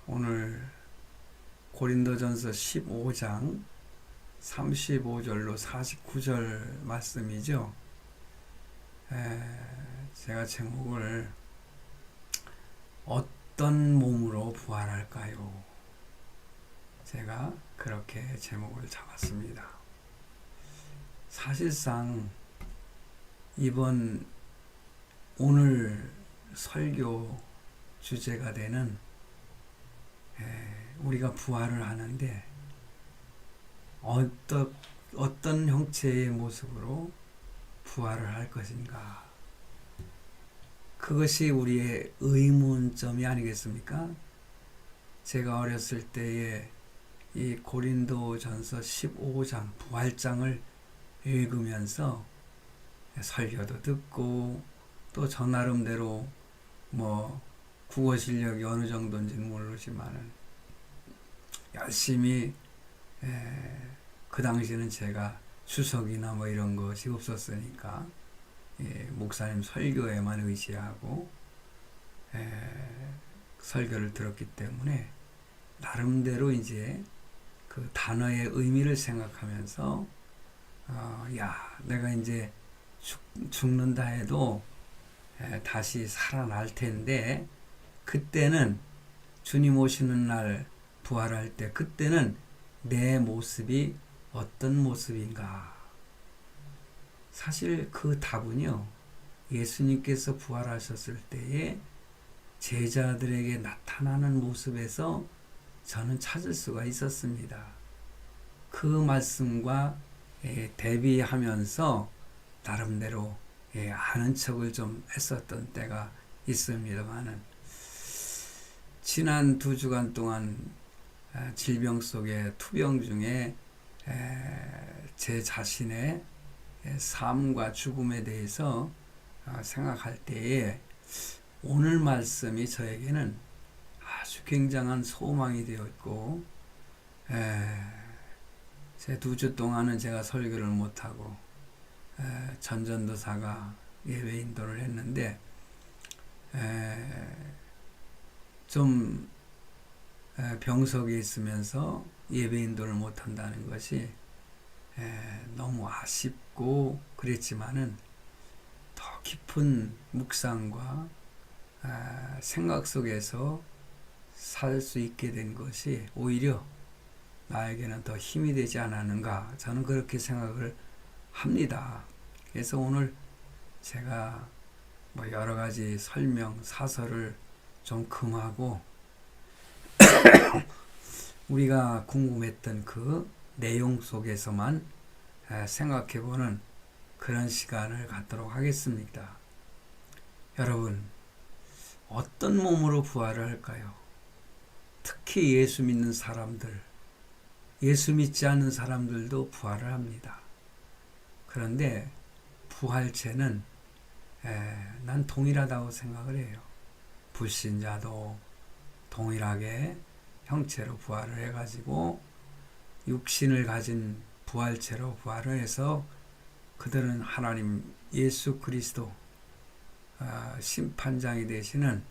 오늘 고린도전서 15장 35절로 49절 말씀이죠. 제가 제목을 어떤 몸으로 부활할까요? 제가 그렇게 제목을 잡았습니다. 사실상 오늘 설교 주제가 되는 우리가 부활을 하는데 어떤 형체의 모습으로 부활을 할 것인가, 그것이 우리의 의문점이 아니겠습니까? 제가 어렸을 때에 이 고린도전서 15장 부활장을 읽으면서 설교도 듣고 또 저 나름대로 국어 실력이 어느 정도인지는 모르지만은 열심히 그 당시에는 제가 주석이나 이런 것이 없었으니까 목사님 설교에만 의지하고 설교를 들었기 때문에 나름대로 이제 그 단어의 의미를 생각하면서 내가 이제 죽는다 해도 다시 살아날 텐데, 그때는 주님 오시는 날 부활할 때 그때는 내 모습이 어떤 모습인가? 사실 그 답은요, 예수님께서 부활하셨을 때에 제자들에게 나타나는 모습에서 저는 찾을 수가 있었습니다. 그 말씀과 대비하면서 나름대로 아는 척을 좀 했었던 때가 있습니다만은, 지난 2주간 동안 질병 속에 투병 중에 제 자신의 삶과 죽음에 대해서 생각할 때에 오늘 말씀이 저에게는 아주 굉장한 소망이 되어 있고, 제 2주 동안은 제가 설교를 못하고 전전도사가 예배 인도를 했는데 좀 병석에 있으면서 예배 인도를 못한다는 것이 너무 아쉽고 그랬지만은 더 깊은 묵상과 생각 속에서 살 수 있게 된 것이 오히려 나에게는 더 힘이 되지 않았는가, 저는 그렇게 생각을 합니다. 그래서 오늘 제가 여러 가지 설명, 사설을 좀 금하고 우리가 궁금했던 그 내용 속에서만 생각해보는 그런 시간을 갖도록 하겠습니다. 여러분, 어떤 몸으로 부활을 할까요? 특히 예수 믿는 사람들, 예수 믿지 않는 사람들도 부활을 합니다. 그런데 부활체는 난 동일하다고 생각을 해요. 불신자도 동일하게 형체로 부활을 해가지고 육신을 가진 부활체로 부활을 해서 그들은 하나님 예수 그리스도 심판장이 되시는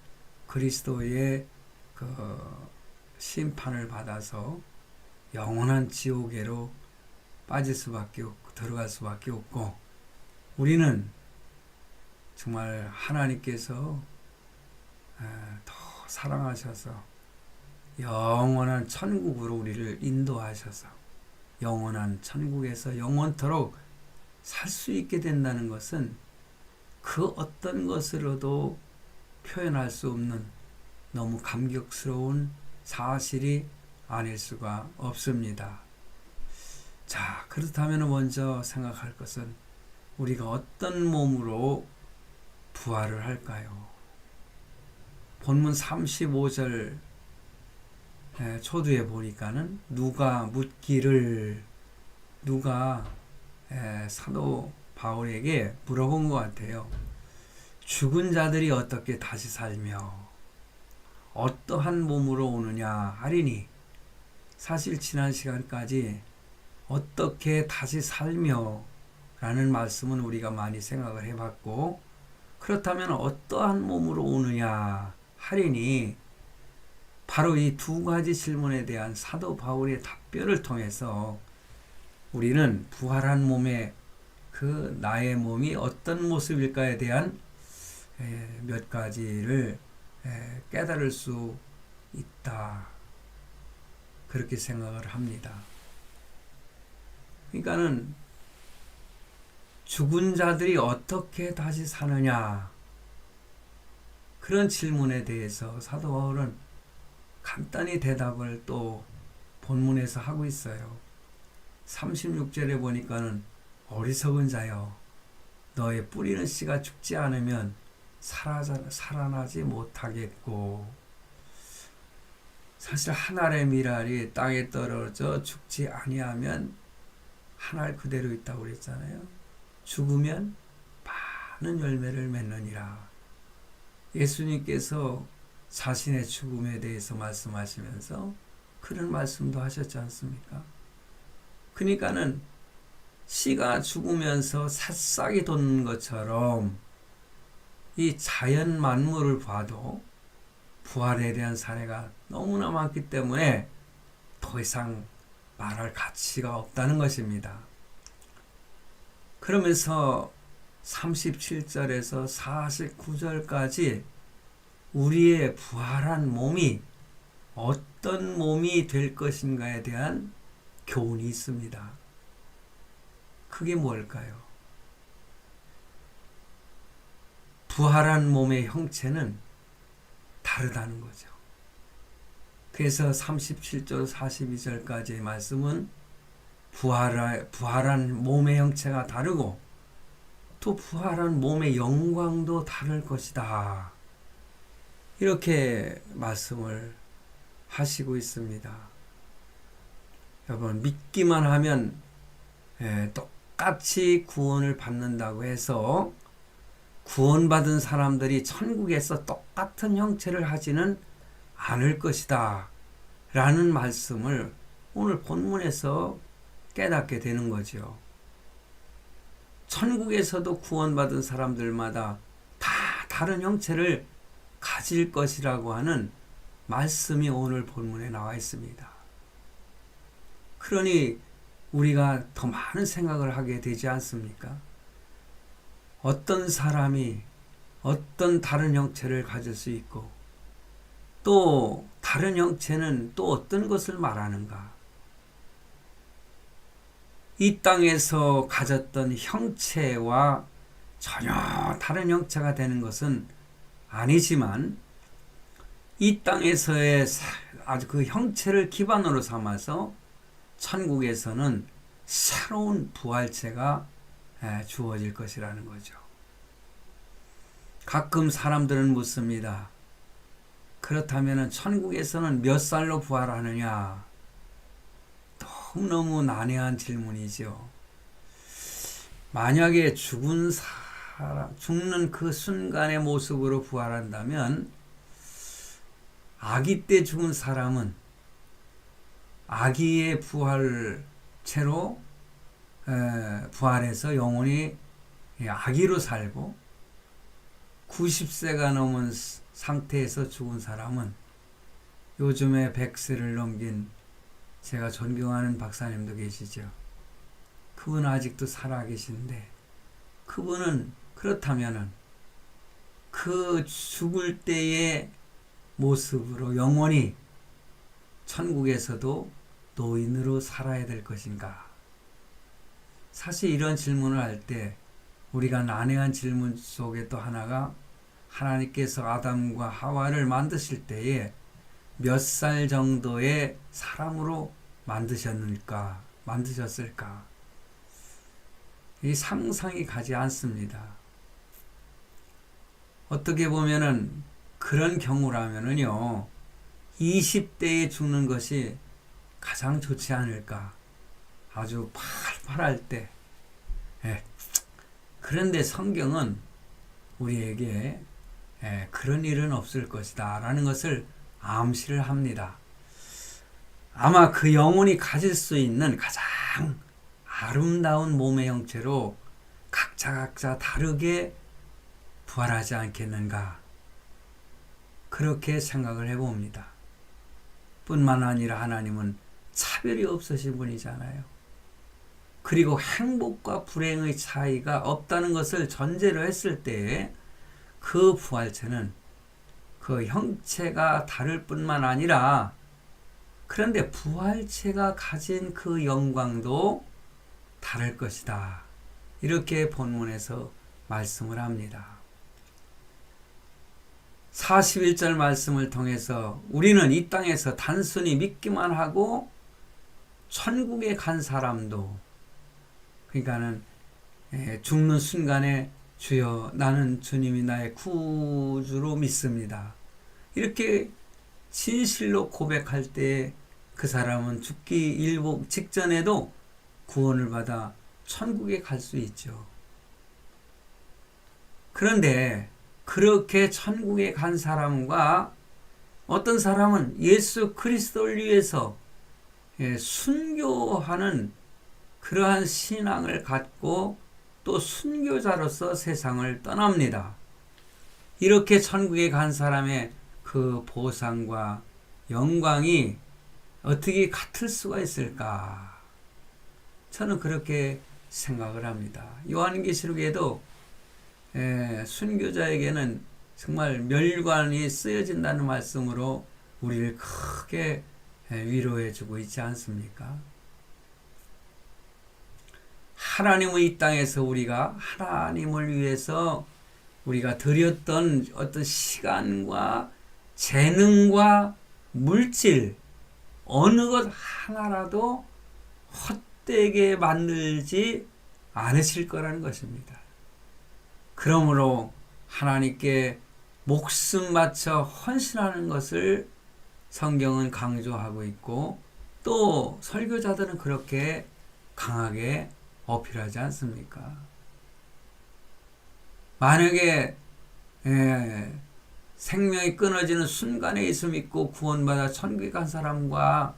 그리스도의 그 심판을 받아서 영원한 지옥에로 빠질 수밖에 없고 들어갈 수밖에 없고, 우리는 정말 하나님께서 더 사랑하셔서 영원한 천국으로 우리를 인도하셔서 영원한 천국에서 영원토록 살 수 있게 된다는 것은 그 어떤 것으로도 표현할 수 없는 너무 감격스러운 사실이 아닐 수가 없습니다. 자, 그렇다면 먼저 생각할 것은 우리가 어떤 몸으로 부활을 할까요? 본문 35절 초두에 보니까는 누가 묻기를, 사도 바울에게 물어본 것 같아요. 죽은 자들이 어떻게 다시 살며 어떠한 몸으로 오느냐 하리니, 사실 지난 시간까지 어떻게 다시 살며 라는 말씀은 우리가 많이 생각을 해봤고, 그렇다면 어떠한 몸으로 오느냐 하리니 바로 이 두 가지 질문에 대한 사도 바울의 답변을 통해서 우리는 부활한 몸의 그 나의 몸이 어떤 모습일까에 대한 몇 가지를 깨달을 수 있다. 그렇게 생각을 합니다. 그러니까는 죽은 자들이 어떻게 다시 사느냐, 그런 질문에 대해서 사도 바울은 간단히 대답을 또 본문에서 하고 있어요. 36절에 보니까는 어리석은 자여 너의 뿌리는 씨가 죽지 않으면 살아나지 못하겠고, 사실 한 알의 밀알이 땅에 떨어져 죽지 아니하면 한 알 그대로 있다고 그랬잖아요. 죽으면 많은 열매를 맺느니라. 예수님께서 자신의 죽음에 대해서 말씀하시면서 그런 말씀도 하셨지 않습니까? 그러니까는 씨가 죽으면서 새싹이 돋는 것처럼 이 자연 만물을 봐도 부활에 대한 사례가 너무나 많기 때문에 더 이상 말할 가치가 없다는 것입니다. 그러면서 37절에서 49절까지 우리의 부활한 몸이 어떤 몸이 될 것인가에 대한 교훈이 있습니다. 그게 뭘까요? 부활한 몸의 형체는 다르다는 거죠. 그래서 37절 42절까지의 말씀은 부활한 몸의 형체가 다르고 또 부활한 몸의 영광도 다를 것이다. 이렇게 말씀을 하시고 있습니다. 여러분, 믿기만 하면 똑같이 구원을 받는다고 해서 구원받은 사람들이 천국에서 똑같은 형체를 하지는 않을 것이다 라는 말씀을 오늘 본문에서 깨닫게 되는 거죠. 천국에서도 구원받은 사람들마다 다 다른 형체를 가질 것이라고 하는 말씀이 오늘 본문에 나와 있습니다. 그러니 우리가 더 많은 생각을 하게 되지 않습니까? 어떤 사람이 어떤 다른 형체를 가질 수 있고 또 다른 형체는 또 어떤 것을 말하는가? 이 땅에서 가졌던 형체와 전혀 다른 형체가 되는 것은 아니지만 이 땅에서의 아주 그 형체를 기반으로 삼아서 천국에서는 새로운 부활체가 주어질 것이라는 거죠. 가끔 사람들은 묻습니다. 그렇다면 천국에서는 몇 살로 부활하느냐? 너무너무 난해한 질문이죠. 만약에 죽는 그 순간의 모습으로 부활한다면 아기 때 죽은 사람은 아기의 부활체로 부활해서 영원히 아기로 살고 90세가 넘은 상태에서 죽은 사람은 요즘에 100세를 넘긴 제가 존경하는 박사님도 계시죠. 그분은 아직도 살아계신데 그분은 그렇다면은 그 죽을 때의 모습으로 영원히 천국에서도 노인으로 살아야 될 것인가? 사실 이런 질문을 할 때 우리가 난해한 질문 속에 또 하나가 하나님께서 아담과 하와를 만드실 때에 몇 살 정도의 사람으로 만드셨을까? 이 상상이 가지 않습니다. 어떻게 보면은 그런 경우라면은요, 20대에 죽는 것이 가장 좋지 않을까? 아주 팔팔할 때. 그런데 성경은 우리에게 그런 일은 없을 것이다 라는 것을 암시를 합니다. 아마 그 영혼이 가질 수 있는 가장 아름다운 몸의 형체로 각자 다르게 부활하지 않겠는가, 그렇게 생각을 해봅니다. 뿐만 아니라 하나님은 차별이 없으신 분이잖아요. 그리고 행복과 불행의 차이가 없다는 것을 전제로 했을 때에 그 부활체는 그 형체가 다를 뿐만 아니라 그런데 부활체가 가진 그 영광도 다를 것이다. 이렇게 본문에서 말씀을 합니다. 41절 말씀을 통해서 우리는 이 땅에서 단순히 믿기만 하고 천국에 간 사람도, 그러니까는 죽는 순간에 주여 나는 주님이 나의 구주로 믿습니다. 이렇게 진실로 고백할 때 그 사람은 죽기 일보 직전에도 구원을 받아 천국에 갈 수 있죠. 그런데 그렇게 천국에 간 사람과 어떤 사람은 예수 그리스도를 위해서 순교하는 그러한 신앙을 갖고 또 순교자로서 세상을 떠납니다. 이렇게 천국에 간 사람의 그 보상과 영광이 어떻게 같을 수가 있을까? 저는 그렇게 생각을 합니다. 요한계시록에도 순교자에게는 정말 멸관이 쓰여진다는 말씀으로 우리를 크게 위로해 주고 있지 않습니까? 하나님의 이 땅에서 우리가 하나님을 위해서 우리가 드렸던 어떤 시간과 재능과 물질 어느 것 하나라도 헛되게 만들지 않으실 거라는 것입니다. 그러므로 하나님께 목숨 바쳐 헌신하는 것을 성경은 강조하고 있고 또 설교자들은 그렇게 강하게 어필하지 않습니까? 만약에 생명이 끊어지는 순간에 예수 믿고 구원받아 천국에 간 사람과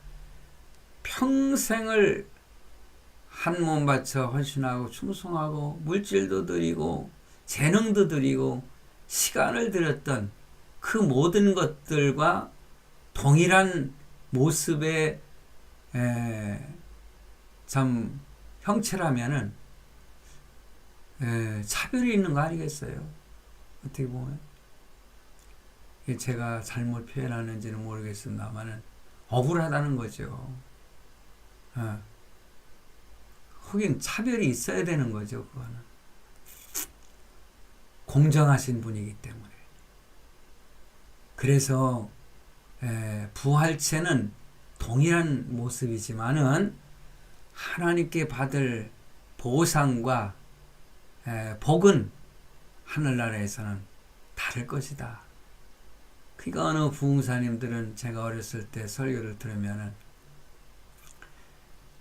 평생을 한 몸 바쳐 헌신하고 충성하고 물질도 드리고 재능도 드리고 시간을 들였던 그 모든 것들과 동일한 모습의 참 형체라면은 차별이 있는 거 아니겠어요? 어떻게 보면 제가 잘못 표현하는지는 모르겠습니다만은 억울하다는 거죠. 하긴 차별이 있어야 되는 거죠. 그거는 공정하신 분이기 때문에. 그래서 부활체는 동일한 모습이지만은 하나님께 받을 보상과 복은 하늘나라에서는 다를 것이다. 그러니까 어느 부흥사님들은 제가 어렸을 때 설교를 들으면은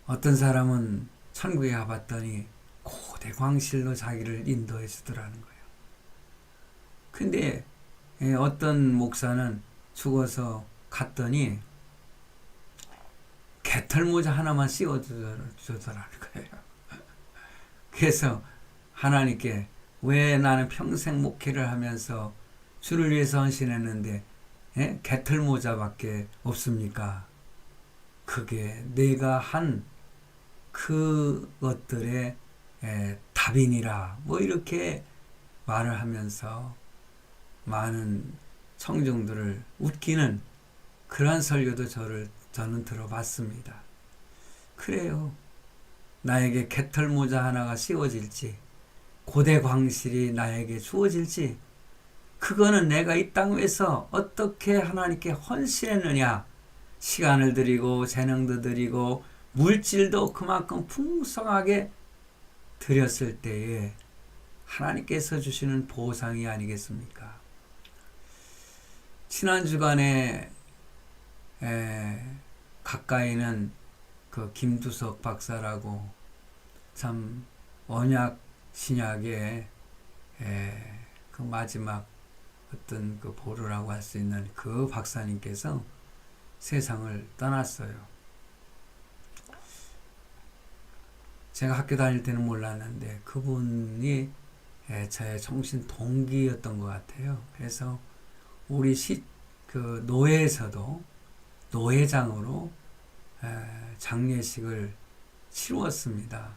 어떤 사람은 천국에 가봤더니 고대 광실로 자기를 인도해 주더라는 거예요. 근데 어떤 목사는 죽어서 갔더니 개털모자 하나만 씌워주더라는 거예요. 그래서 하나님께 왜 나는 평생 목회를 하면서 주를 위해서 헌신했는데 개털모자밖에 없습니까? 그게 내가 한 그것들의 답이니라 뭐 이렇게 말을 하면서 많은 청중들을 웃기는 그러한 설교도 저는 들어봤습니다. 그래요. 나에게 개털모자 하나가 씌워질지 고대 광실이 나에게 주어질지 그거는 내가 이 땅 위에서 어떻게 하나님께 헌신했느냐, 시간을 드리고 재능도 드리고 물질도 그만큼 풍성하게 드렸을 때에 하나님께서 주시는 보상이 아니겠습니까? 지난 주간에 가까이는 그 김두석 박사라고 참 언약 신약의 그 마지막 어떤 그 보루라고 할 수 있는 그 박사님께서 세상을 떠났어요. 제가 학교 다닐 때는 몰랐는데 그분이 저의 정신 동기였던 것 같아요. 그래서 우리 그 노회에서도 노회장으로 장례식을 치루었습니다.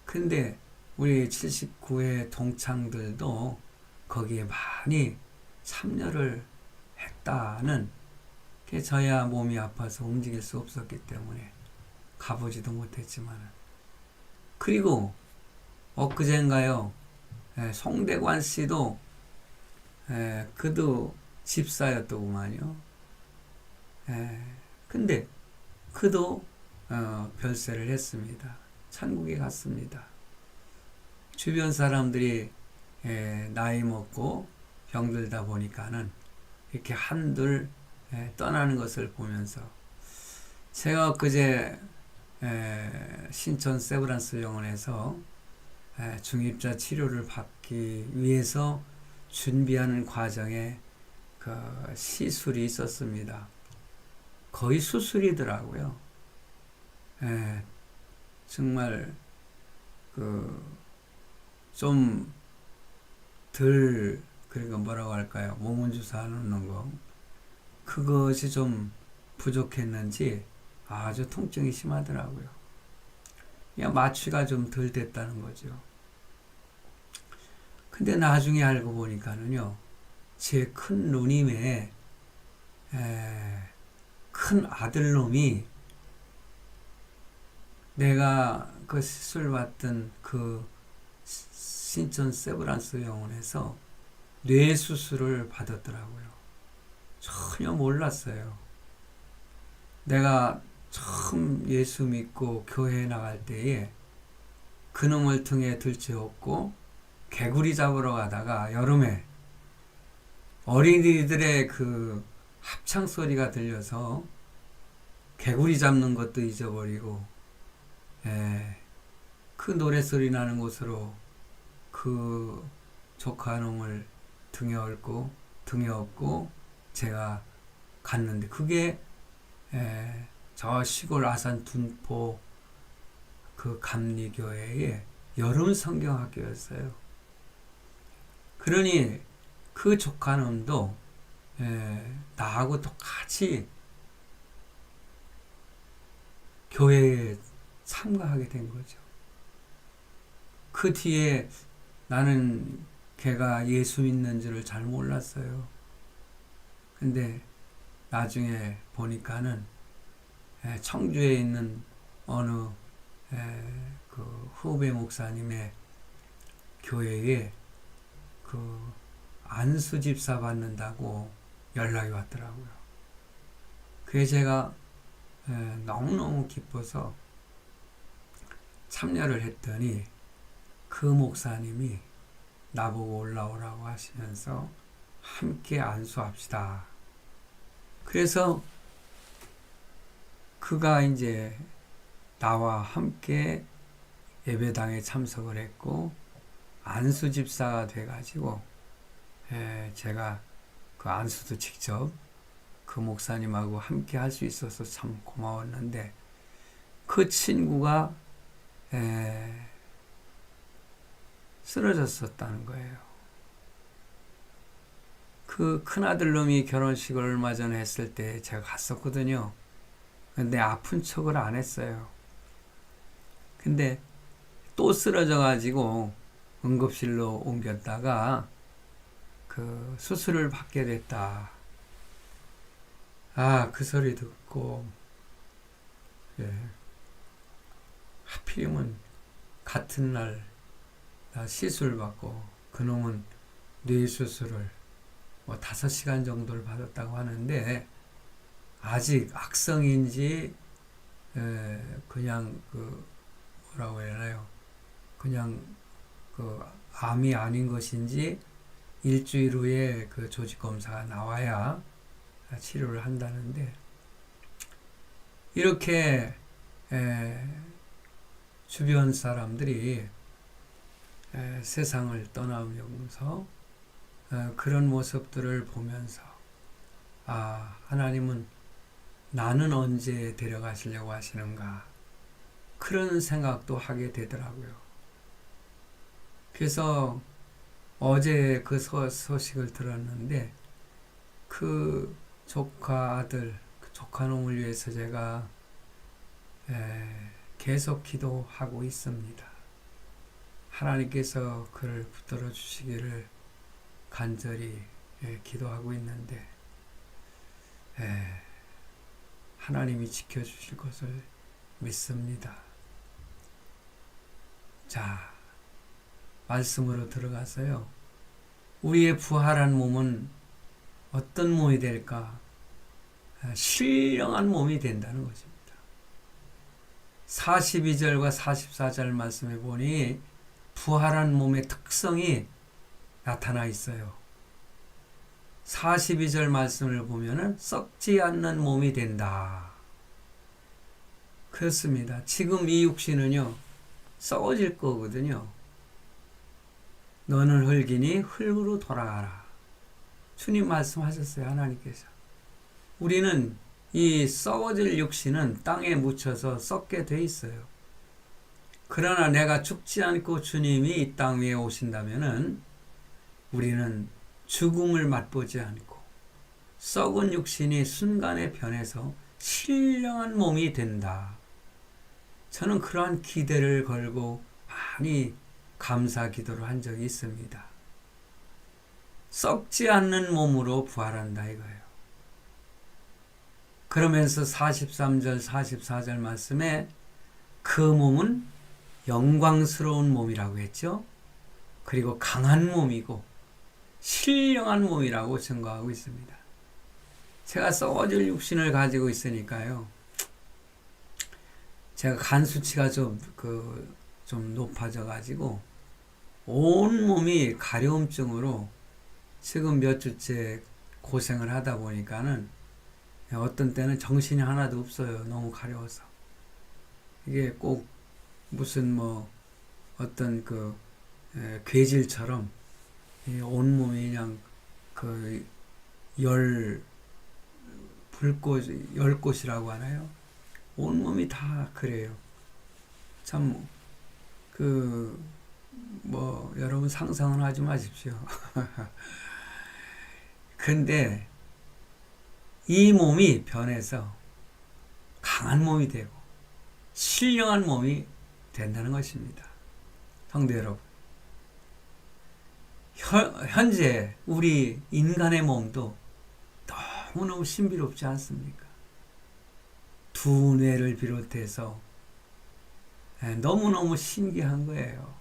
근데 우리 79회 동창들도 거기에 많이 참여를 했다는 게 저야 몸이 아파서 움직일 수 없었기 때문에 가보지도 못했지만, 그리고 엊그젠가요, 송대관 씨도 그도 집사였더구만요. 근데 그도 별세를 했습니다. 천국에 갔습니다. 주변 사람들이 나이 먹고 병들다 보니까는 이렇게 한둘 떠나는 것을 보면서, 제가 그제 신촌 세브란스 병원에서 중입자 치료를 받기 위해서 준비하는 과정에 그 시술이 있었습니다. 거의 수술이더라고요. 정말 좀 덜, 그러니까 뭐라고 할까요? 몸은 주사 놓는 거, 그것이 좀 부족했는지 아주 통증이 심하더라고요. 그냥 마취가 좀 덜 됐다는 거죠. 근데 나중에 알고 보니까는요, 제 큰 누님의 큰 아들놈이 내가 그 시술 받던 그 신촌 세브란스 병원에서 뇌 수술을 받았더라고요. 전혀 몰랐어요. 내가 처음 예수 믿고 교회에 나갈 때에 그놈을 등에 들쳐업고 개구리 잡으러 가다가 여름에 어린이들의 그 합창 소리가 들려서 개구리 잡는 것도 잊어버리고, 그 노래소리 나는 곳으로 그 조카 놈을 등에 업고 제가 갔는데, 그게 저 시골 아산 둔포 그 감리교회의 여름 성경학교였어요. 그러니 그 조카놈도 나하고 똑같이 교회에 참가하게 된 거죠. 그 뒤에 나는 걔가 예수 믿는 줄을 잘 몰랐어요. 근데 나중에 보니까는 청주에 있는 어느 그 후배 목사님의 교회에 그 안수 집사 받는다고 연락이 왔더라고요. 그게 제가 너무너무 기뻐서 참여를 했더니 그 목사님이 나보고 올라오라고 하시면서 함께 안수합시다. 그래서 그가 이제 나와 함께 예배당에 참석을 했고 안수 집사가 돼가지고 제가 그 안수도 직접 그 목사님하고 함께 할 수 있어서 참 고마웠는데, 그 친구가 쓰러졌었다는 거예요. 그 큰아들 놈이 결혼식을 얼마 전에 했을 때 제가 갔었거든요. 근데 아픈 척을 안 했어요. 근데 또 쓰러져가지고 응급실로 옮겼다가 그 수술을 받게 됐다. 그 소리 듣고, 하필이면 같은 날 나 시술 받고 그놈은 뇌 수술을 5시간 정도를 받았다고 하는데, 아직 악성인지 그냥 그 뭐라고 해야 하나요? 그냥 그 암이 아닌 것인지 일주일 후에 그 조직 검사가 나와야 치료를 한다는데, 이렇게 주변 사람들이 세상을 떠나면서 그런 모습들을 보면서, 하나님은 나는 언제 데려가시려고 하시는가, 그런 생각도 하게 되더라고요. 그래서 어제 그 소식을 들었는데, 그 조카 아들, 그 조카 놈을 위해서 제가 계속 기도하고 있습니다. 하나님께서 그를 붙들어 주시기를 간절히 기도하고 있는데 하나님이 지켜주실 것을 믿습니다. 자, 말씀으로 들어가서요. 우리의 부활한 몸은 어떤 몸이 될까? 신령한 몸이 된다는 것입니다. 42절과 44절 말씀에 보니 부활한 몸의 특성이 나타나 있어요. 42절 말씀을 보면은 썩지 않는 몸이 된다. 그렇습니다. 지금 이 육신은요, 썩어질 거거든요. 너는 흙이니 흙으로 돌아가라. 주님 말씀하셨어요, 하나님께서. 우리는 이 썩어질 육신은 땅에 묻혀서 썩게 돼 있어요. 그러나 내가 죽지 않고 주님이 이 땅 위에 오신다면은 우리는 죽음을 맛보지 않고 썩은 육신이 순간에 변해서 신령한 몸이 된다. 저는 그러한 기대를 걸고 많이 감사 기도를 한 적이 있습니다. 썩지 않는 몸으로 부활한다 이거예요. 그러면서 43절, 44절 말씀에 그 몸은 영광스러운 몸이라고 했죠. 그리고 강한 몸이고 신령한 몸이라고 증거하고 있습니다. 제가 썩어질 육신을 가지고 있으니까요. 제가 간 수치가 좀 높아져 가지고 온 몸이 가려움증으로 지금 몇 주째 고생을 하다 보니까는 어떤 때는 정신이 하나도 없어요. 너무 가려워서. 이게 꼭 무슨 어떤 괴질처럼 온몸이 그냥 열꽃이라고 하나요? 온몸이 다 그래요. 참, 여러분 상상은 하지 마십시오. 근데 이 몸이 변해서 강한 몸이 되고 신령한 몸이 된다는 것입니다. 성도 여러분, 현재 우리 인간의 몸도 너무너무 신비롭지 않습니까? 두뇌를 비롯해서 너무너무 신기한 거예요.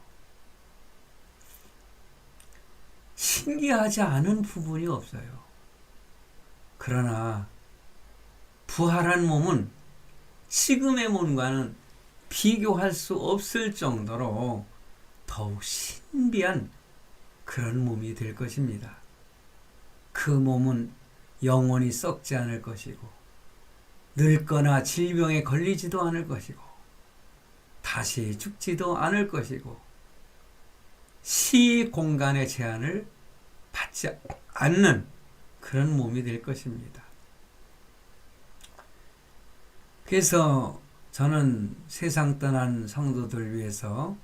신기하지 않은 부분이 없어요. 그러나 부활한 몸은 지금의 몸과는 비교할 수 없을 정도로 더욱 신비한 그런 몸이 될 것입니다. 그 몸은 영원히 썩지 않을 것이고 늙거나 질병에 걸리지도 않을 것이고 다시 죽지도 않을 것이고 시 공간의 제한을 받지 않는 그런 몸이 될 것입니다. 그래서 저는 세상 떠난 성도들 위해서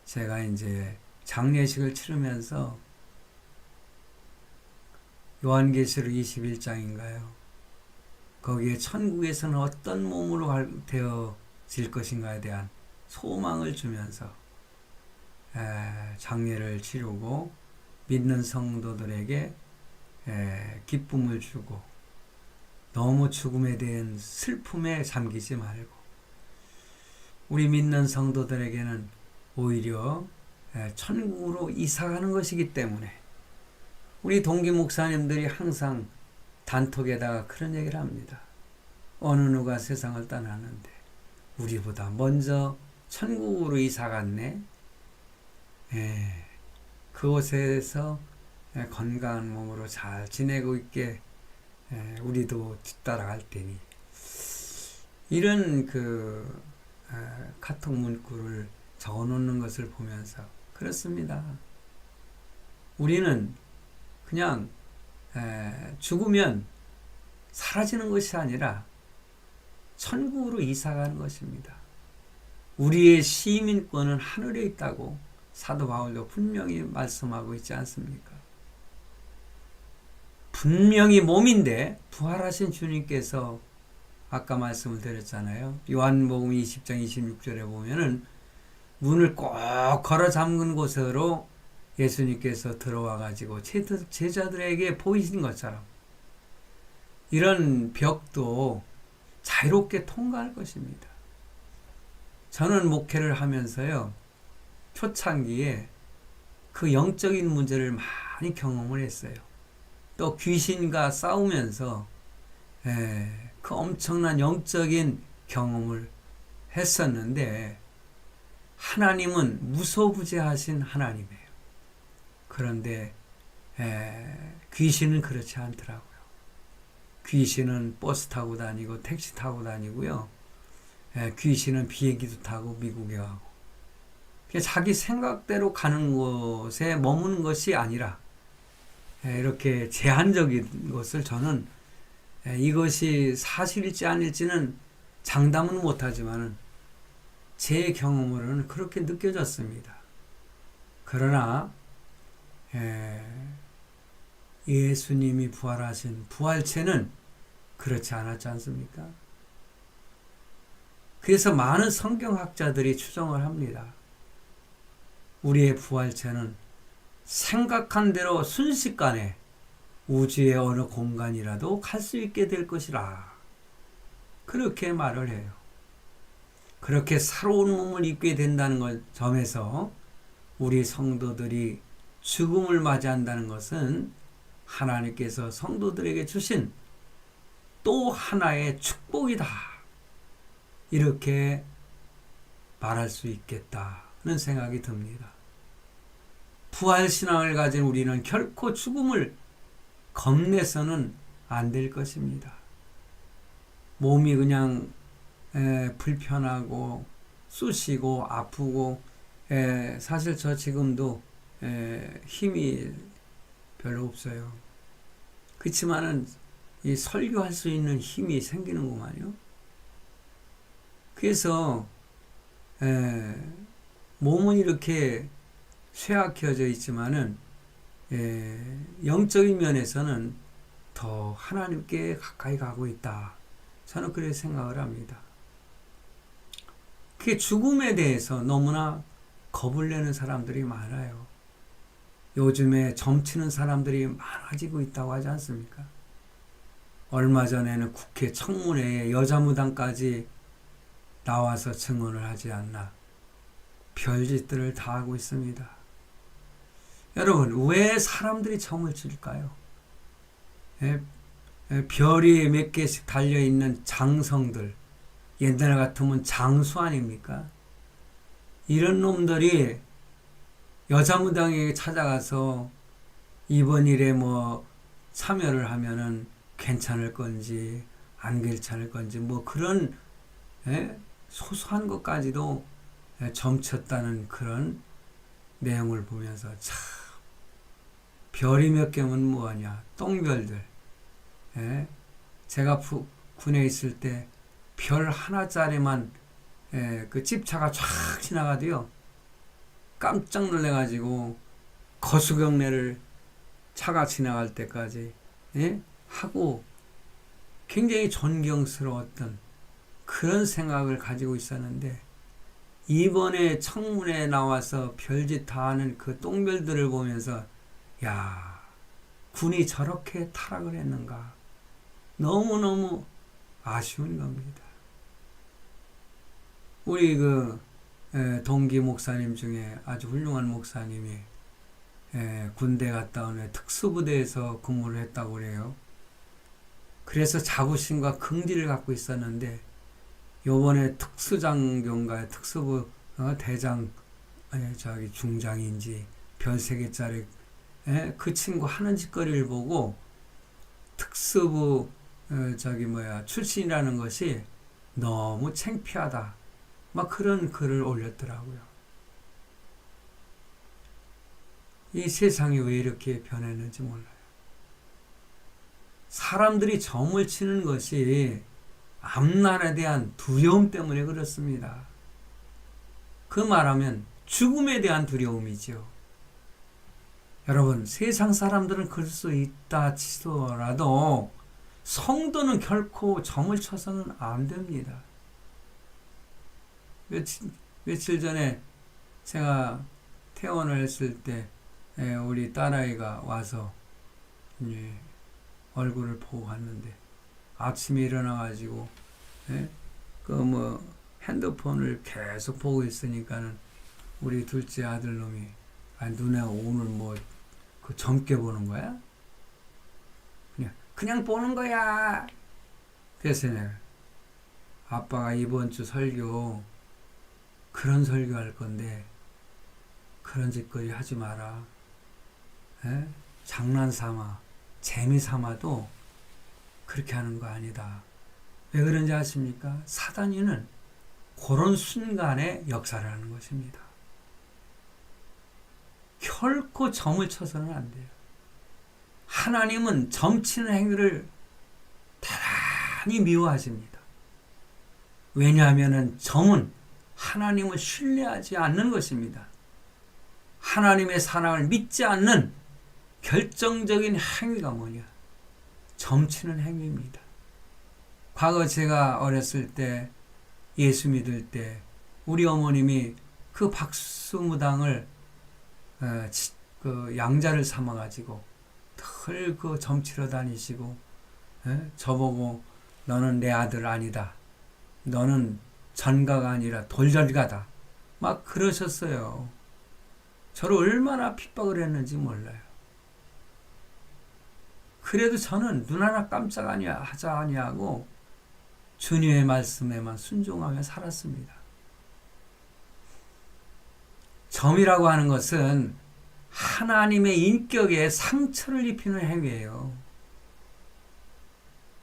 제가 이제 장례식을 치르면서 요한계시록 21장인가요? 거기에 천국에서는 어떤 몸으로 되어질 것인가에 대한 소망을 주면서 장례를 치르고 믿는 성도들에게 기쁨을 주고 너무 죽음에 대한 슬픔에 잠기지 말고 우리 믿는 성도들에게는 오히려 천국으로 이사가는 것이기 때문에 우리 동기 목사님들이 항상 단톡에다가 그런 얘기를 합니다. 어느 누가 세상을 떠나는데 우리보다 먼저 천국으로 이사갔네. 그곳에서 건강한 몸으로 잘 지내고 있게 우리도 뒤따라갈 테니 이런 카톡 문구를 적어놓는 것을 보면서 그렇습니다. 우리는 그냥 죽으면 사라지는 것이 아니라 천국으로 이사가는 것입니다. 우리의 시민권은 하늘에 있다고 사도 바울도 분명히 말씀하고 있지 않습니까? 분명히 몸인데 부활하신 주님께서 아까 말씀을 드렸잖아요. 요한복음 20장 26절에 보면은 문을 꼭 걸어 잠근 곳으로 예수님께서 들어와 가지고 제자들에게 보이신 것처럼 이런 벽도 자유롭게 통과할 것입니다. 저는 목회를 하면서요, 초창기에 그 영적인 문제를 많이 경험을 했어요. 또 귀신과 싸우면서 그 엄청난 영적인 경험을 했었는데, 하나님은 무소부재하신 하나님이에요. 그런데 귀신은 그렇지 않더라고요. 귀신은 버스 타고 다니고 택시 타고 다니고요. 귀신은 비행기도 타고 미국에 가고. 자기 생각대로 가는 곳에 머무는 것이 아니라 이렇게 제한적인 것을 저는 이것이 사실일지 아닐지는 장담은 못하지만 제 경험으로는 그렇게 느껴졌습니다. 그러나 예수님이 부활하신 부활체는 그렇지 않았지 않습니까? 그래서 많은 성경학자들이 추정을 합니다. 우리의 부활체는 생각한 대로 순식간에 우주의 어느 공간이라도 갈 수 있게 될 것이라, 그렇게 말을 해요. 그렇게 새로운 몸을 입게 된다는 점에서 우리 성도들이 죽음을 맞이한다는 것은 하나님께서 성도들에게 주신 또 하나의 축복이다, 이렇게 말할 수 있겠다는 생각이 듭니다. 부활신앙을 가진 우리는 결코 죽음을 겁내서는 안 될 것입니다. 몸이 그냥 불편하고 쑤시고 아프고, 사실 저 지금도 힘이 별로 없어요. 그렇지만은 이 설교할 수 있는 힘이 생기는구만요. 그래서 몸은 이렇게 쇠약해져 있지만은 영적인 면에서는 더 하나님께 가까이 가고 있다, 저는 그렇게 생각을 합니다. 그 죽음에 대해서 너무나 겁을 내는 사람들이 많아요. 요즘에 점치는 사람들이 많아지고 있다고 하지 않습니까? 얼마 전에는 국회 청문회에 여자무당까지 나와서 증언을 하지 않나, 별짓들을 다 하고 있습니다. 여러분, 왜 사람들이 점을 칠까요? 별이 몇 개씩 달려있는 장성들, 옛날 같으면 장수 아닙니까? 이런 놈들이 여자무당에게 찾아가서 이번 일에 뭐 참여를 하면은 괜찮을 건지 안 괜찮을 건지 뭐 그런 소소한 것까지도 점쳤다는 그런 내용을 보면서 참, 별이 몇 개면 뭐하냐, 똥별들. 제가 군에 있을 때 별 하나짜리만 그 집차가 쫙 지나가도요, 깜짝 놀래가지고 거수경례를 차가 지나갈 때까지 하고 굉장히 존경스러웠던 그런 생각을 가지고 있었는데, 이번에 청문회에 나와서 별짓 다 하는 그 똥별들을 보면서 야, 군이 저렇게 타락을 했는가, 너무너무 아쉬운 겁니다. 우리 동기 목사님 중에 아주 훌륭한 목사님이 군대 갔다 온 후에 특수부대에서 근무를 했다고 그래요. 그래서 자부심과 긍지를 갖고 있었는데, 요번에 특수장교인가 특수부 대장, 중장인지 별 3개짜리 그 친구 하는 짓거리를 보고 특수부 출신이라는 것이 너무 창피하다, 막 그런 글을 올렸더라고요. 이 세상이 왜 이렇게 변했는지 몰라요. 사람들이 점을 치는 것이 앞날에 대한 두려움 때문에 그렇습니다. 그 말하면 죽음에 대한 두려움이죠. 여러분, 세상 사람들은 그럴 수 있다 치더라도 성도는 결코 점을 쳐서는 안 됩니다. 며칠 전에 제가 퇴원을 했을 때 우리 딸아이가 와서 얼굴을 보고 갔는데 아침에 일어나가지고 그 뭐 핸드폰을 계속 보고 있으니까는 우리 둘째 아들 놈이 눈에 오늘 뭐 그 젊게 보는 거야? 그냥 보는 거야. 그래서 내가 아빠가 이번 주 설교 그런 설교할 건데 그런 짓거리 하지 마라. 장난삼아 재미삼아도 그렇게 하는 거 아니다. 왜 그런지 아십니까? 사단이는 그런 순간에 역사를 하는 것입니다. 결코 점을 쳐서는 안 돼요. 하나님은 점치는 행위를 대단히 미워하십니다. 왜냐하면 점은 하나님을 신뢰하지 않는 것입니다. 하나님의 사랑을 믿지 않는 결정적인 행위가 뭐냐? 점치는 행위입니다. 과거 제가 어렸을 때 예수 믿을 때 우리 어머님이 그 박수무당을 그 양자를 삼아가지고 털 그 점치러 다니시고 저보고 너는 내 아들 아니다. 너는 전가가 아니라 돌절가다. 막 그러셨어요. 저를 얼마나 핍박을 했는지 몰라요. 그래도 저는 눈 하나 깜짝 하자 아니하고 주님의 말씀에만 순종하며 살았습니다. 점이라고 하는 것은 하나님의 인격에 상처를 입히는 행위예요.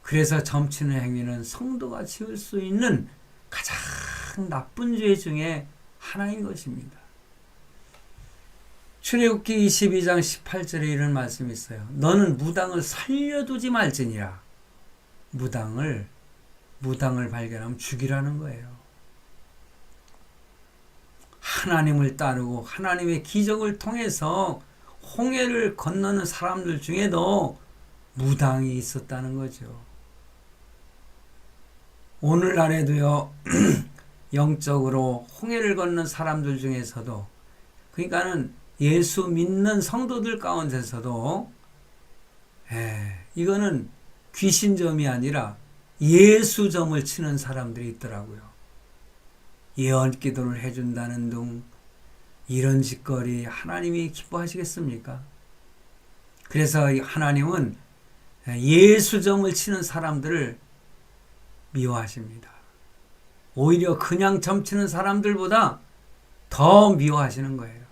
그래서 점치는 행위는 성도가 지을 수 있는 가장 나쁜 죄 중에 하나인 것입니다. 출애굽기 22장 18절에 이런 말씀이 있어요. 너는 무당을 살려두지 말지니라. 무당을 발견하면 죽이라는 거예요. 하나님을 따르고 하나님의 기적을 통해서 홍해를 건너는 사람들 중에도 무당이 있었다는 거죠. 오늘날에도요, 영적으로 홍해를 걷는 사람들 중에서도, 그러니까는 예수 믿는 성도들 가운데서도, 이거는 귀신점이 아니라 예수점을 치는 사람들이 있더라고요. 예언 기도를 해준다는 둥, 이런 짓거리 하나님이 기뻐하시겠습니까? 그래서 하나님은 예수점을 치는 사람들을 미워하십니다. 오히려 그냥 점치는 사람들보다 더 미워하시는 거예요.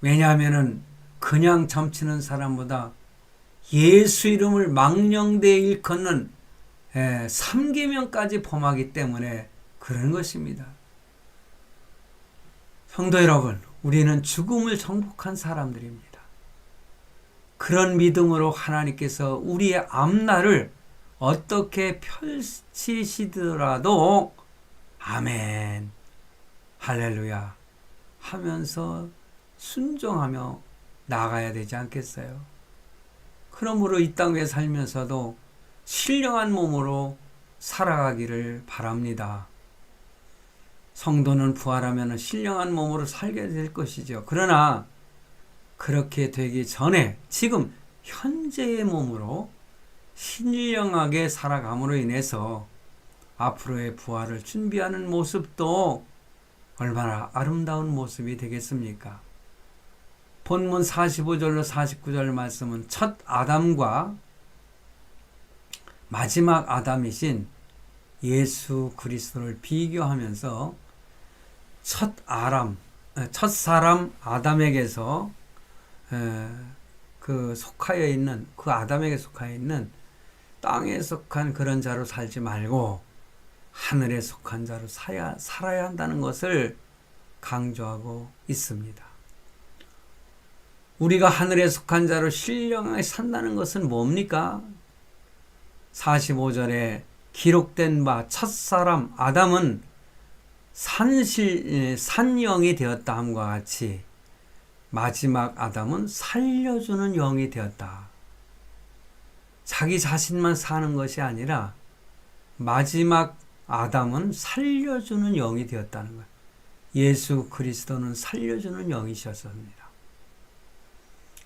왜냐하면 그냥 점치는 사람보다 예수 이름을 망령되이 일컫는 3계명까지 범하기 때문에 그런 것입니다. 성도 여러분, 우리는 죽음을 정복한 사람들입니다. 그런 믿음으로 하나님께서 우리의 앞날을 어떻게 펼치시더라도 아멘, 할렐루야 하면서 순종하며 나가야 되지 않겠어요? 그러므로 이 땅에 살면서도 신령한 몸으로 살아가기를 바랍니다. 성도는 부활하면 신령한 몸으로 살게 될 것이죠. 그러나 그렇게 되기 전에 지금 현재의 몸으로 신령하게 살아감으로 인해서 앞으로의 부활을 준비하는 모습도 얼마나 아름다운 모습이 되겠습니까? 본문 45절로 49절 말씀은 첫 아담과 마지막 아담이신 예수 그리스도를 비교하면서 첫 사람 아담에게서 그 아담에게 속하여 있는 땅에 속한 그런 자로 살지 말고 하늘에 속한 자로 살아야 한다는 것을 강조하고 있습니다. 우리가 하늘에 속한 자로 신령하게 산다는 것은 뭡니까? 45절에 기록된 바 첫사람 아담은 산영이 되었다 함과 같이 마지막 아담은 살려주는 영이 되었다. 자기 자신만 사는 것이 아니라 마지막 아담은 살려주는 영이 되었다는 거예요. 예수 그리스도는 살려주는 영이셨습니다.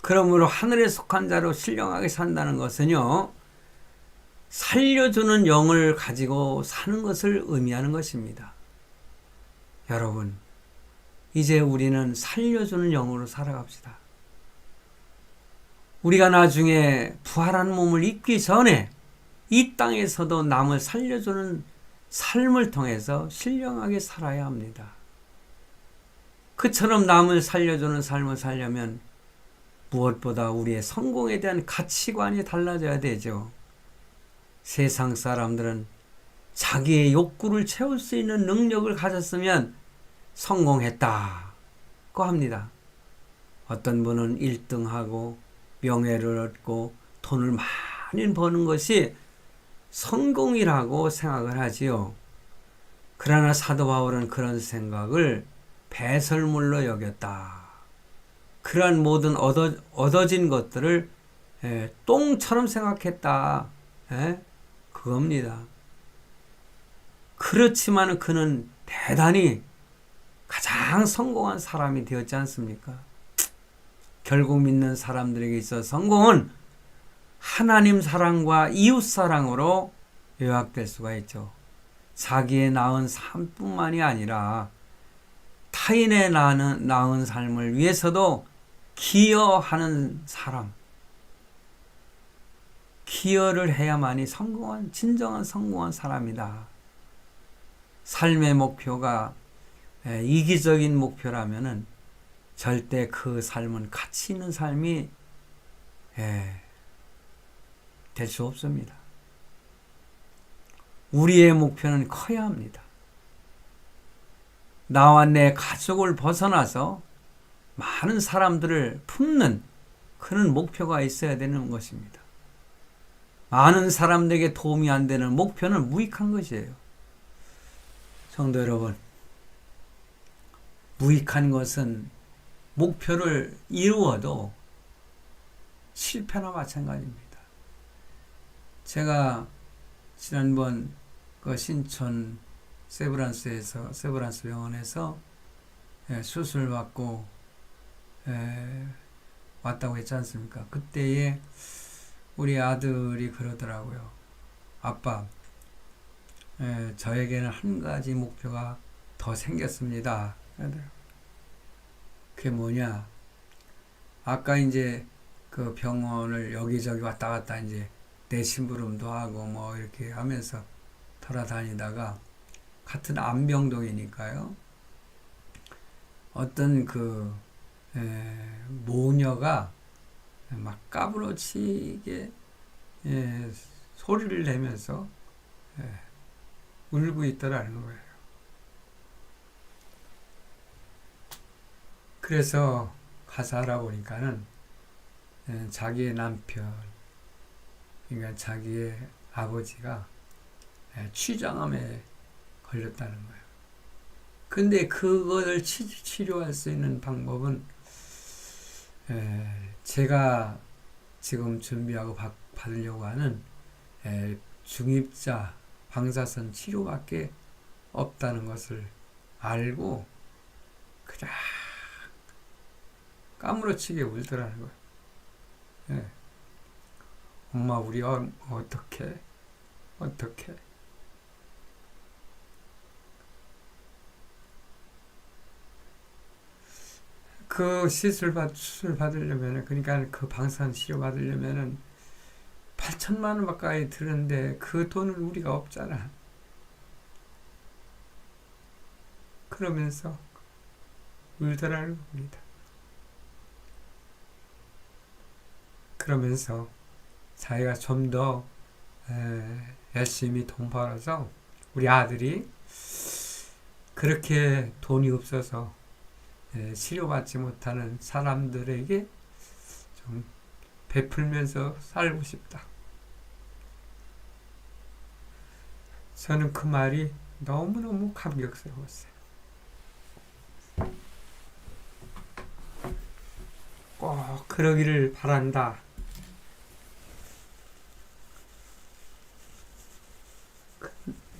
그러므로 하늘에 속한 자로 신령하게 산다는 것은요, 살려주는 영을 가지고 사는 것을 의미하는 것입니다. 여러분, 이제 우리는 살려주는 영으로 살아갑시다. 우리가 나중에 부활한 몸을 입기 전에 이 땅에서도 남을 살려주는 삶을 통해서 신령하게 살아야 합니다. 그처럼 남을 살려주는 삶을 살려면 무엇보다 우리의 성공에 대한 가치관이 달라져야 되죠. 세상 사람들은 자기의 욕구를 채울 수 있는 능력을 가졌으면 성공했다고 합니다. 어떤 분은 1등하고 명예를 얻고 돈을 많이 버는 것이 성공이라고 생각을 하지요. 그러나 사도 바울은 그런 생각을 배설물로 여겼다. 그러한 모든 얻어진 것들을 똥처럼 생각했다. 그겁니다. 그렇지만 그는 대단히 가장 성공한 사람이 되었지 않습니까? 결국 믿는 사람들에게 있어 성공은 하나님 사랑과 이웃 사랑으로 요약될 수가 있죠. 자기의 나은 삶뿐만이 아니라 타인의 나은 삶을 위해서도 기여하는 사람, 기여를 해야만이 진정한 성공한 사람이다. 삶의 목표가 이기적인 목표라면은 절대 그 삶은 가치 있는 삶이 될 수 없습니다. 우리의 목표는 커야 합니다. 나와 내 가족을 벗어나서 많은 사람들을 품는 그런 목표가 있어야 되는 것입니다. 많은 사람들에게 도움이 안 되는 목표는 무익한 것이에요. 성도 여러분, 무익한 것은 목표를 이루어도 실패나 마찬가지입니다. 제가 지난번 그 신촌 세브란스 병원에서 수술 받고 왔다고 했지 않습니까? 그때에 우리 아들이 그러더라고요. 아빠, 저에게는 한 가지 목표가 더 생겼습니다. 그게 뭐냐? 아까 이제 그 병원을 여기저기 왔다 갔다 이제 내 심부름도 하고 뭐 이렇게 하면서 돌아다니다가 같은 안병동이니까요. 어떤 그 모녀가 막 까부러치게 소리를 내면서 울고 있더라는 거예요. 그래서 가서 알아보니까는 자기의 남편, 그러니까 자기의 아버지가 췌장암에 걸렸다는 거예요. 근데 그것을 치료할 수 있는 방법은 제가 지금 준비하고 받으려고 하는 중입자 방사선 치료밖에 없다는 것을 알고 그냥 까무러치게 울더라는 거예요. 엄마 우리 어떻게 그 수술 받으려면, 그러니까 그 방사선 치료 받으려면은 8천만 원 가까이 드는데 그 돈을 우리가 없잖아. 그러면서 울더라는 겁니다. 그러면서 자기가 좀 더 열심히 돈 벌어서 우리 아들이 그렇게 돈이 없어서 치료받지 못하는 사람들에게 좀 베풀면서 살고 싶다. 저는 그 말이 너무너무 감격스러웠어요. 그러기를 바란다.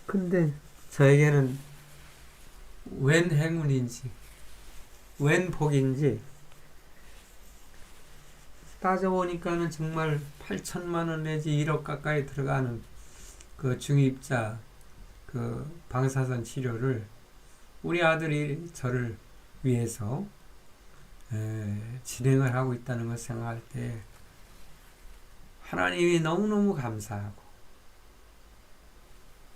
근데 저에게는 웬 행운인지 웬 복인지 따져보니까는 정말 8천만 원 내지 1억 가까이 들어가는 그 중입자 그 방사선 치료를 우리 아들이 저를 위해서 진행을 하고 있다는 걸 생각할 때 하나님이 너무너무 감사하고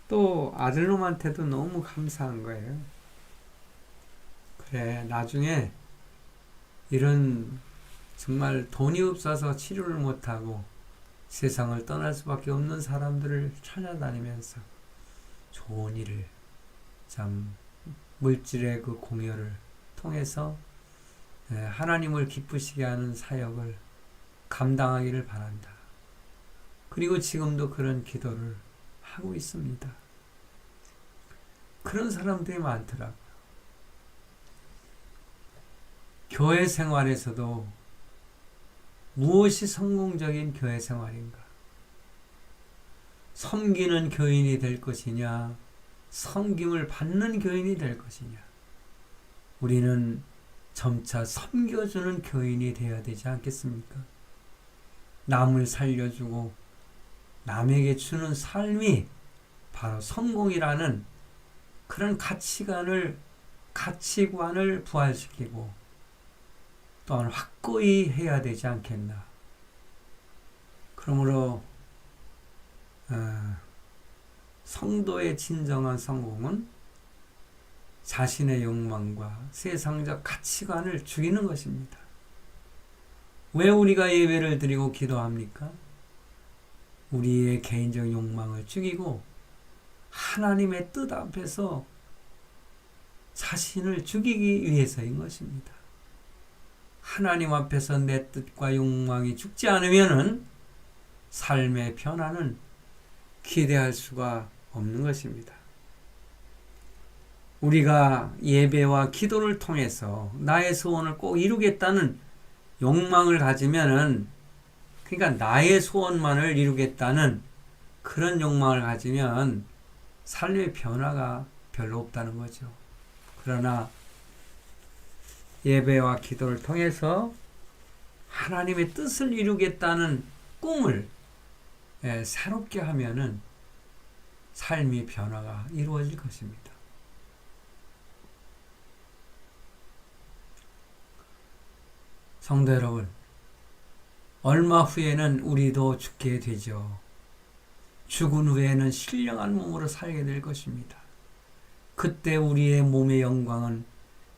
또 아들놈한테도 너무 감사한 거예요. 그래, 나중에 이런 정말 돈이 없어서 치료를 못하고 세상을 떠날 수밖에 없는 사람들을 찾아다니면서 좋은 일을 참 물질의 그 공여를 통해서 하나님을 기쁘시게 하는 사역을 감당하기를 바란다. 그리고 지금도 그런 기도를 하고 있습니다. 그런 사람들이 많더라고요. 교회 생활에서도 무엇이 성공적인 교회 생활인가? 섬기는 교인이 될 것이냐? 섬김을 받는 교인이 될 것이냐? 우리는 점차 섬겨주는 교인이 되어야 되지 않겠습니까? 남을 살려주고 남에게 주는 삶이 바로 성공이라는 그런 가치관을 부활시키고 또한 확고히 해야 되지 않겠나. 그러므로 성도의 진정한 성공은 자신의 욕망과 세상적 가치관을 죽이는 것입니다. 왜 우리가 예배를 드리고 기도합니까? 우리의 개인적 욕망을 죽이고 하나님의 뜻 앞에서 자신을 죽이기 위해서인 것입니다. 하나님 앞에서 내 뜻과 욕망이 죽지 않으면은 삶의 변화는 기대할 수가 없는 것입니다. 우리가 예배와 기도를 통해서 나의 소원을 꼭 이루겠다는 욕망을 가지면은, 그러니까 나의 소원만을 이루겠다는 그런 욕망을 가지면 삶의 변화가 별로 없다는 거죠. 그러나 예배와 기도를 통해서 하나님의 뜻을 이루겠다는 꿈을 새롭게 하면은 삶의 변화가 이루어질 것입니다. 성도 여러분, 얼마 후에는 우리도 죽게 되죠. 죽은 후에는 신령한 몸으로 살게 될 것입니다. 그때 우리의 몸의 영광은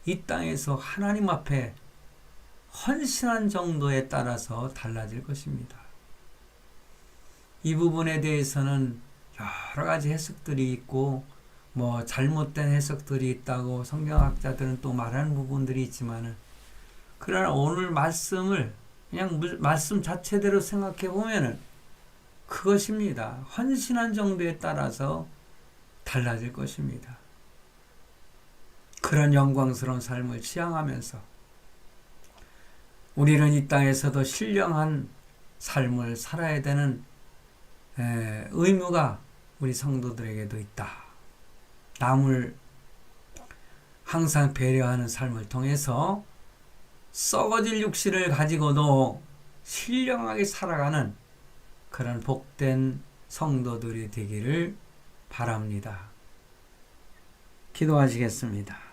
이 땅에서 하나님 앞에 헌신한 정도에 따라서 달라질 것입니다. 이 부분에 대해서는 여러 가지 해석들이 있고 잘못된 해석들이 있다고 성경학자들은 또 말하는 부분들이 있지만은, 그러나 오늘 말씀을 그냥 말씀 자체대로 생각해 보면은 그것입니다. 헌신한 정도에 따라서 달라질 것입니다. 그런 영광스러운 삶을 지향하면서 우리는 이 땅에서도 신령한 삶을 살아야 되는 의무가 우리 성도들에게도 있다. 남을 항상 배려하는 삶을 통해서 썩어질 육신을 가지고도 신령하게 살아가는 그런 복된 성도들이 되기를 바랍니다. 기도하시겠습니다.